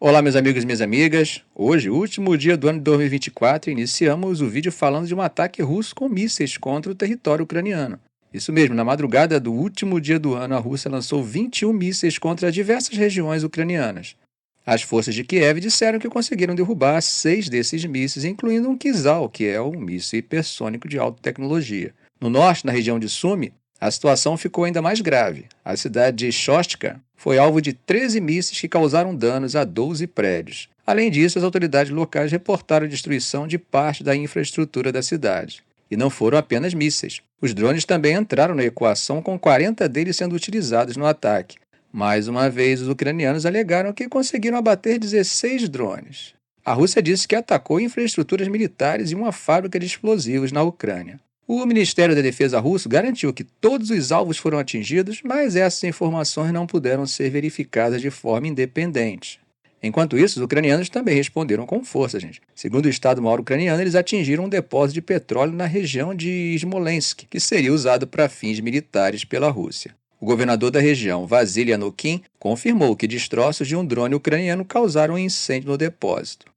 Olá, meus amigos e minhas amigas. Hoje, último dia do ano de 2024, iniciamos o vídeo falando de um ataque russo com mísseis contra o território ucraniano. Isso mesmo, na madrugada do último dia do ano, a Rússia lançou 21 mísseis contra diversas regiões ucranianas. As forças de Kiev disseram que conseguiram derrubar 6 desses mísseis, incluindo um Kizal, que é um míssil hipersônico de alta tecnologia. No norte, na região de Sumy, a situação ficou ainda mais grave. A cidade de Shostka foi alvo de 13 mísseis que causaram danos a 12 prédios. Além disso, as autoridades locais reportaram a destruição de parte da infraestrutura da cidade. E não foram apenas mísseis. Os drones também entraram na equação, com 40 deles sendo utilizados no ataque. Mais uma vez, os ucranianos alegaram que conseguiram abater 16 drones. A Rússia disse que atacou infraestruturas militares e uma fábrica de explosivos na Ucrânia. O Ministério da Defesa russo garantiu que todos os alvos foram atingidos, mas essas informações não puderam ser verificadas de forma independente. Enquanto isso, os ucranianos também responderam com força, gente. Segundo o Estado-Maior ucraniano, eles atingiram um depósito de petróleo na região de Smolensk, que seria usado para fins militares pela Rússia. O governador da região, Vasily Anokin, confirmou que destroços de um drone ucraniano causaram um incêndio no depósito.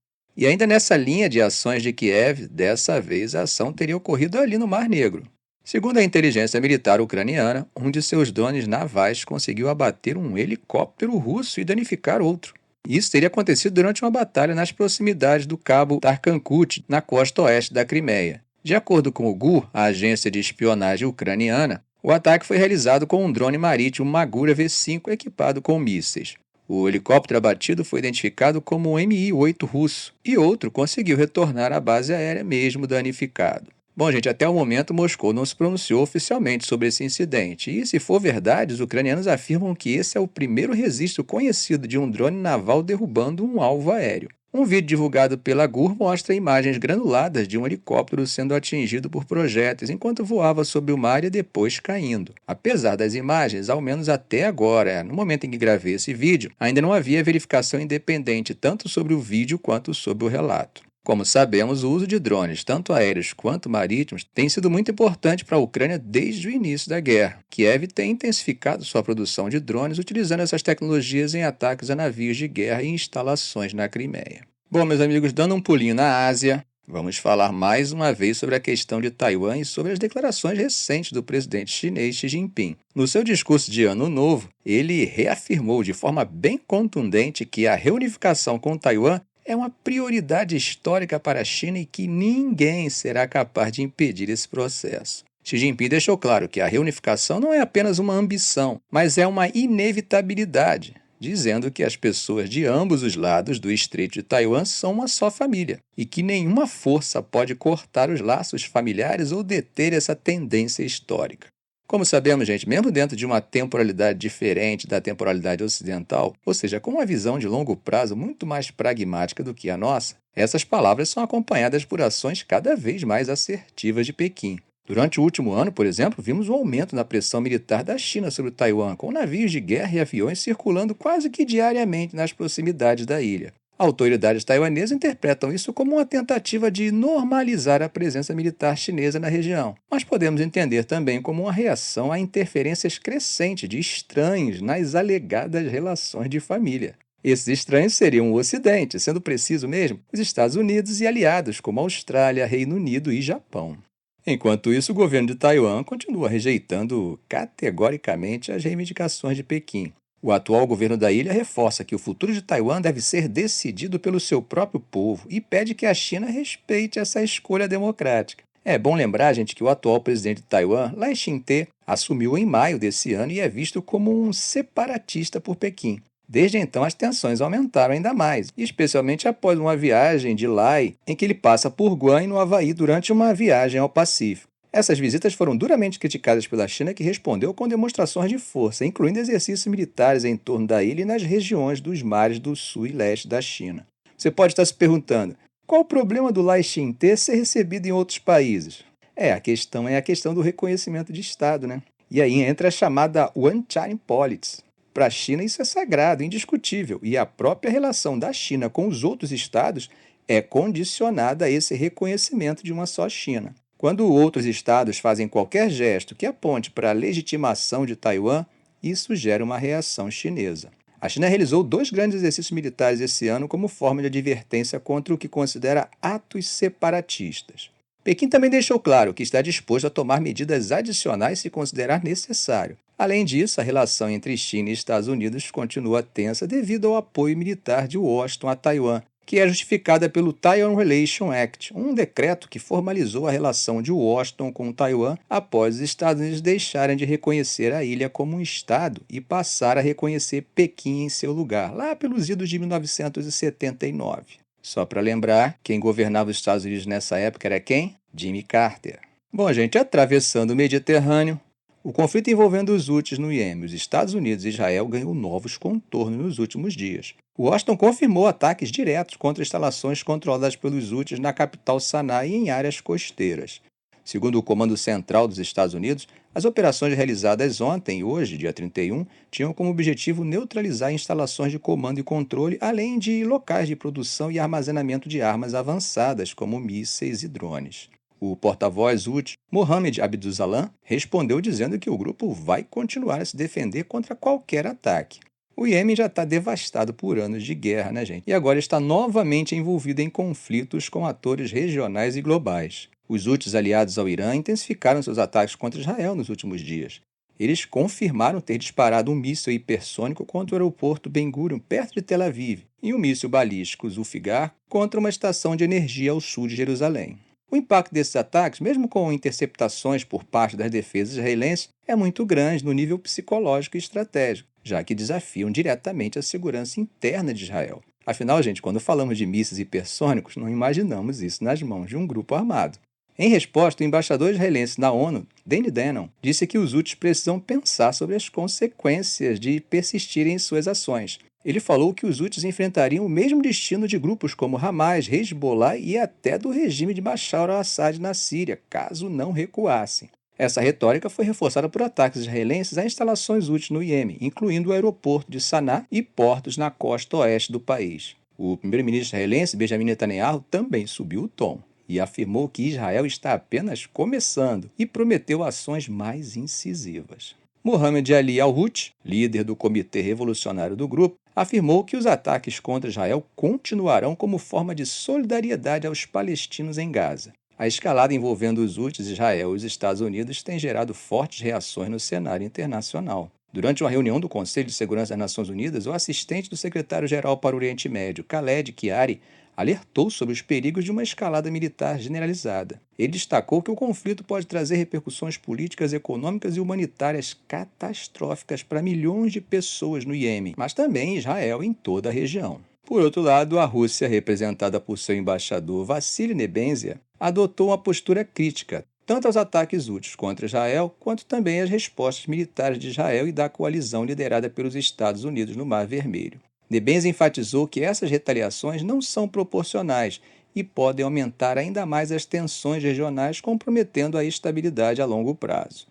E ainda nessa linha de ações de Kiev, dessa vez a ação teria ocorrido ali no Mar Negro. Segundo a inteligência militar ucraniana, um de seus drones navais conseguiu abater um helicóptero russo e danificar outro. Isso teria acontecido durante uma batalha nas proximidades do cabo Tarkankut, na costa oeste da Crimeia. De acordo com o GUR, a agência de espionagem ucraniana, o ataque foi realizado com um drone marítimo Magura V5 equipado com mísseis. O helicóptero abatido foi identificado como um Mi-8 russo e outro conseguiu retornar à base aérea mesmo danificado. Bom, gente, até o momento Moscou não se pronunciou oficialmente sobre esse incidente e, se for verdade, os ucranianos afirmam que esse é o primeiro registro conhecido de um drone naval derrubando um alvo aéreo. Um vídeo divulgado pela GUR mostra imagens granuladas de um helicóptero sendo atingido por projéteis enquanto voava sobre o mar e depois caindo. Apesar das imagens, ao menos até agora, no momento em que gravei esse vídeo, ainda não havia verificação independente tanto sobre o vídeo quanto sobre o relato. Como sabemos, o uso de drones, tanto aéreos quanto marítimos, tem sido muito importante para a Ucrânia desde o início da guerra. Kiev tem intensificado sua produção de drones utilizando essas tecnologias em ataques a navios de guerra e instalações na Crimeia. Bom, meus amigos, dando um pulinho na Ásia, vamos falar mais uma vez sobre a questão de Taiwan e sobre as declarações recentes do presidente chinês Xi Jinping. No seu discurso de Ano Novo, ele reafirmou de forma bem contundente que a reunificação com Taiwan é uma prioridade histórica para a China e que ninguém será capaz de impedir esse processo. Xi Jinping deixou claro que a reunificação não é apenas uma ambição, mas é uma inevitabilidade, dizendo que as pessoas de ambos os lados do Estreito de Taiwan são uma só família e que nenhuma força pode cortar os laços familiares ou deter essa tendência histórica. Como sabemos, gente, mesmo dentro de uma temporalidade diferente da temporalidade ocidental, ou seja, com uma visão de longo prazo muito mais pragmática do que a nossa, essas palavras são acompanhadas por ações cada vez mais assertivas de Pequim. Durante o último ano, por exemplo, vimos o aumento na pressão militar da China sobre Taiwan, com navios de guerra e aviões circulando quase que diariamente nas proximidades da ilha. Autoridades taiwanesas interpretam isso como uma tentativa de normalizar a presença militar chinesa na região, mas podemos entender também como uma reação a interferências crescentes de estranhos nas alegadas relações de família. Esses estranhos seriam o Ocidente, sendo preciso mesmo, os Estados Unidos e aliados como Austrália, Reino Unido e Japão. Enquanto isso, o governo de Taiwan continua rejeitando categoricamente as reivindicações de Pequim. O atual governo da ilha reforça que o futuro de Taiwan deve ser decidido pelo seu próprio povo e pede que a China respeite essa escolha democrática. É bom lembrar, gente, que o atual presidente de Taiwan, Lai Ching-te, assumiu em maio desse ano e é visto como um separatista por Pequim. Desde então, as tensões aumentaram ainda mais, especialmente após uma viagem de Lai, em que ele passa por Guam, no Havaí, durante uma viagem ao Pacífico. Essas visitas foram duramente criticadas pela China, que respondeu com demonstrações de força, incluindo exercícios militares em torno da ilha e nas regiões dos mares do sul e leste da China. Você pode estar se perguntando, qual o problema do Lai Ching-te ser recebido em outros países? A questão do reconhecimento de Estado, né? E aí entra a chamada One China Policy. Para a China isso é sagrado, indiscutível, e a própria relação da China com os outros estados é condicionada a esse reconhecimento de uma só China. Quando outros estados fazem qualquer gesto que aponte para a legitimação de Taiwan, isso gera uma reação chinesa. A China realizou 2 grandes exercícios militares esse ano como forma de advertência contra o que considera atos separatistas. Pequim também deixou claro que está disposto a tomar medidas adicionais se considerar necessário. Além disso, a relação entre China e Estados Unidos continua tensa devido ao apoio militar de Washington a Taiwan, que é justificada pelo Taiwan Relation Act, um decreto que formalizou a relação de Washington com Taiwan após os Estados Unidos deixarem de reconhecer a ilha como um estado e passar a reconhecer Pequim em seu lugar, lá pelos idos de 1979. Só para lembrar, quem governava os Estados Unidos nessa época era quem? Jimmy Carter. Bom, gente, atravessando o Mediterrâneo, o conflito envolvendo os Houthis no Iêmen, os Estados Unidos e Israel ganhou novos contornos nos últimos dias. Washington confirmou ataques diretos contra instalações controladas pelos Houthis na capital Sanaa e em áreas costeiras. Segundo o Comando Central dos Estados Unidos, as operações realizadas ontem e hoje, dia 31, tinham como objetivo neutralizar instalações de comando e controle, além de locais de produção e armazenamento de armas avançadas, como mísseis e drones. O porta-voz Houthi, Mohammed Abdulsalam, respondeu dizendo que o grupo vai continuar a se defender contra qualquer ataque. O Iêmen já está devastado por anos de guerra, né, gente? E agora está novamente envolvido em conflitos com atores regionais e globais. Os Houthis aliados ao Irã intensificaram seus ataques contra Israel nos últimos dias. Eles confirmaram ter disparado um míssil hipersônico contra o aeroporto Ben Gurion, perto de Tel Aviv, e um míssil balístico Zulfiqar contra uma estação de energia ao sul de Jerusalém. O impacto desses ataques, mesmo com interceptações por parte das defesas israelenses, é muito grande no nível psicológico e estratégico, já que desafiam diretamente a segurança interna de Israel. Afinal, gente, quando falamos de mísseis hipersônicos, não imaginamos isso nas mãos de um grupo armado. Em resposta, o embaixador israelense na ONU, Danny Danon, disse que os Houthis precisam pensar sobre as consequências de persistirem em suas ações. Ele falou que os Houthis enfrentariam o mesmo destino de grupos como Hamas, Hezbollah e até do regime de Bashar al-Assad na Síria, caso não recuassem. Essa retórica foi reforçada por ataques israelenses a instalações Houthis no Iêmen, incluindo o aeroporto de Sanaa e portos na costa oeste do país. O primeiro-ministro israelense, Benjamin Netanyahu, também subiu o tom e afirmou que Israel está apenas começando e prometeu ações mais incisivas. Mohammed Ali al-Houthi, líder do Comitê Revolucionário do grupo, afirmou que os ataques contra Israel continuarão como forma de solidariedade aos palestinos em Gaza. A escalada envolvendo os Houthis, Israel e os Estados Unidos tem gerado fortes reações no cenário internacional. Durante uma reunião do Conselho de Segurança das Nações Unidas, o assistente do secretário-geral para o Oriente Médio, Khaled Kyari, alertou sobre os perigos de uma escalada militar generalizada. Ele destacou que o conflito pode trazer repercussões políticas, econômicas e humanitárias catastróficas para milhões de pessoas no Iêmen, mas também em Israel e em toda a região. Por outro lado, a Rússia, representada por seu embaixador Vassily Nebenzia, adotou uma postura crítica, tanto aos ataques Houthis contra Israel, quanto também às respostas militares de Israel e da coalizão liderada pelos Estados Unidos no Mar Vermelho. Nebenzia enfatizou que essas retaliações não são proporcionais e podem aumentar ainda mais as tensões regionais, comprometendo a estabilidade a longo prazo.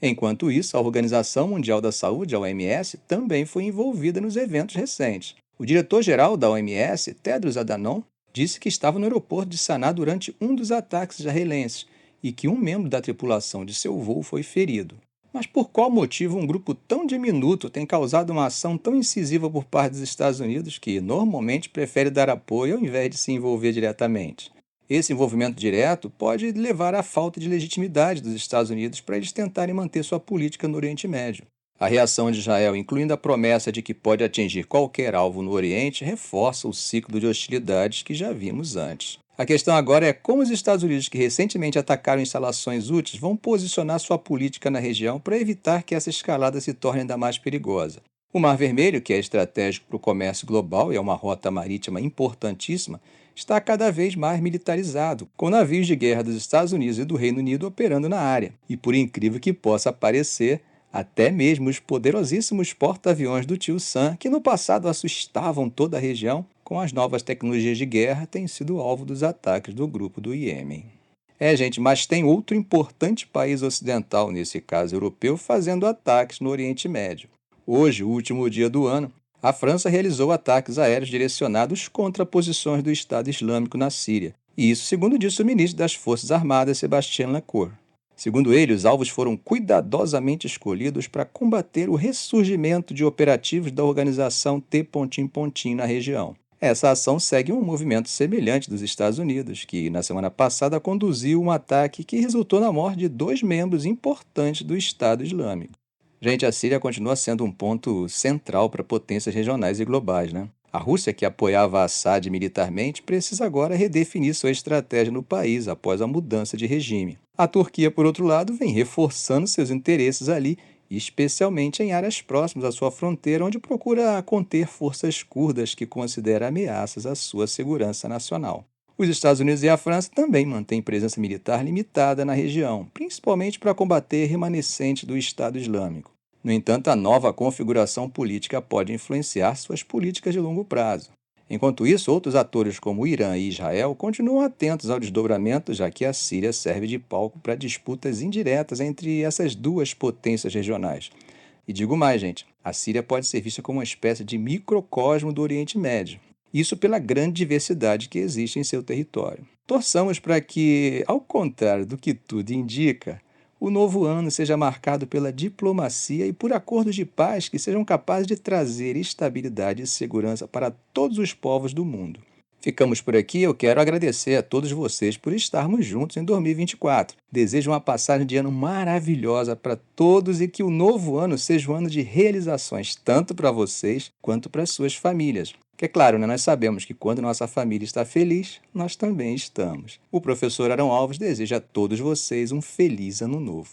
Enquanto isso, a Organização Mundial da Saúde, a OMS, também foi envolvida nos eventos recentes. O diretor-geral da OMS, Tedros Adhanom, disse que estava no aeroporto de Sanaa durante um dos ataques israelenses e que um membro da tripulação de seu voo foi ferido. Mas por qual motivo um grupo tão diminuto tem causado uma ação tão incisiva por parte dos Estados Unidos que normalmente prefere dar apoio ao invés de se envolver diretamente? Esse envolvimento direto pode levar à falta de legitimidade dos Estados Unidos para eles tentarem manter sua política no Oriente Médio. A reação de Israel, incluindo a promessa de que pode atingir qualquer alvo no Oriente, reforça o ciclo de hostilidades que já vimos antes. A questão agora é como os Estados Unidos, que recentemente atacaram instalações Houthis, vão posicionar sua política na região para evitar que essa escalada se torne ainda mais perigosa. O Mar Vermelho, que é estratégico para o comércio global e é uma rota marítima importantíssima, está cada vez mais militarizado, com navios de guerra dos Estados Unidos e do Reino Unido operando na área. E por incrível que possa parecer, até mesmo os poderosíssimos porta-aviões do Tio Sam, que no passado assustavam toda a região, com as novas tecnologias de guerra, têm sido alvo dos ataques do grupo do Iêmen. Gente, mas tem outro importante país ocidental, nesse caso europeu, fazendo ataques no Oriente Médio. Hoje, o último dia do ano, a França realizou ataques aéreos direcionados contra posições do Estado Islâmico na Síria. E isso segundo disse o ministro das Forças Armadas, Sébastien Lecornu. Segundo ele, os alvos foram cuidadosamente escolhidos para combater o ressurgimento de operativos da organização T-Pontin na região. Essa ação segue um movimento semelhante dos Estados Unidos, que na semana passada conduziu um ataque que resultou na morte de 2 membros importantes do Estado Islâmico. Gente, a Síria continua sendo um ponto central para potências regionais e globais, né? A Rússia, que apoiava Assad militarmente, precisa agora redefinir sua estratégia no país após a mudança de regime. A Turquia, por outro lado, vem reforçando seus interesses ali, especialmente em áreas próximas à sua fronteira, onde procura conter forças curdas que considera ameaças à sua segurança nacional. Os Estados Unidos e a França também mantêm presença militar limitada na região, principalmente para combater remanescentes do Estado Islâmico. No entanto, a nova configuração política pode influenciar suas políticas de longo prazo. Enquanto isso, outros atores como o Irã e Israel continuam atentos ao desdobramento, já que a Síria serve de palco para disputas indiretas entre essas duas potências regionais. E digo mais, gente, a Síria pode ser vista como uma espécie de microcosmo do Oriente Médio. Isso pela grande diversidade que existe em seu território. Torçamos para que, ao contrário do que tudo indica, o novo ano seja marcado pela diplomacia e por acordos de paz que sejam capazes de trazer estabilidade e segurança para todos os povos do mundo. Ficamos por aqui. Eu quero agradecer a todos vocês por estarmos juntos em 2024. Desejo uma passagem de ano maravilhosa para todos e que o novo ano seja um ano de realizações, tanto para vocês quanto para suas famílias. Que é claro, né? Nós sabemos que quando nossa família está feliz, nós também estamos. O professor Arão Alves deseja a todos vocês um feliz ano novo.